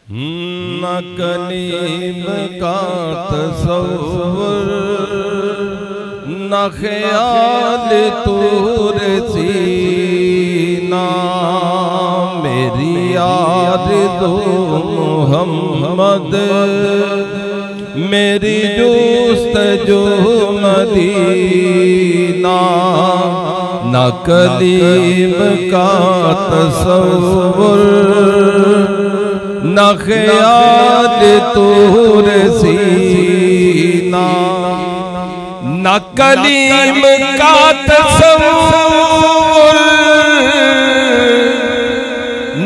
न कलीम का तसव्वुर न ख्याल तूर सीना मेरी आरज़ू मुहम्मद मेरी जुस्तजू मदीना न कलीम का तसव्वुर न ख्याल तूर सीना न कलीम का तसव्वुर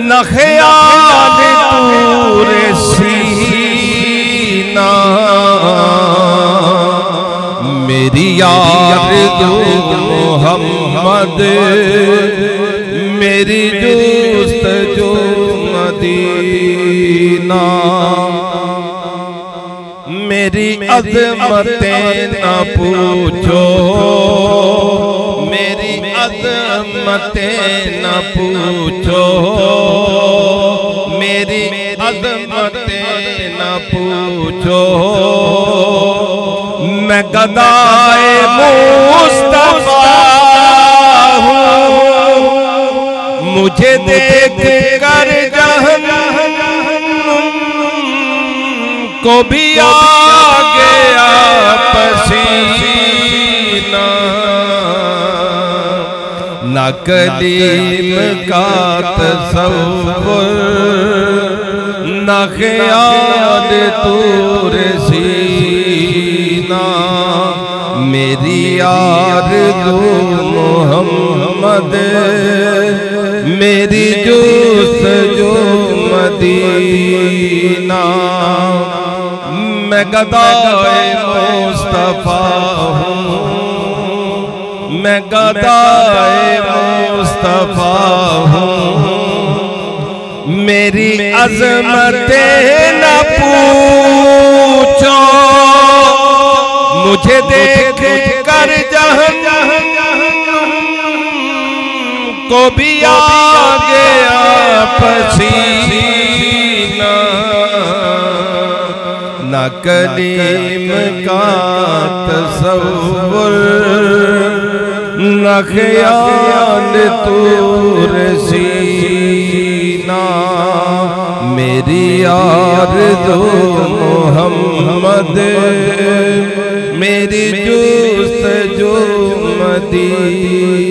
न ख्याल तूर सीना मेरी आरज़ू मुहम्मद मेरी जुस्तजू मदीना मेरी अज़मतें न पूछो मेरी अज़मतें न पूछो मेरी अज़मतें न पूछो मैं गदाए मुस्तफा हूँ मुझे देख कर जहन्नुम को भी आ गया पसीना न कलीम का तसव्वुर न ख्याल तूर सीना मेरी आरज़ू मुहम्मद मेरी जुस्तजू मदीना मैं गदाए मुस्तफा हूँ मैं गदाए मुस्तफा हूँ मेरी अज़मतें न पूछो मुझे देख कर जहन्नुम को भी आ गया पसीना न कलीम का तसव्वुर न ख्याल तूर सीना मेरी आरज़ू मुहम्मद मेरी जुस्तजू मदीना।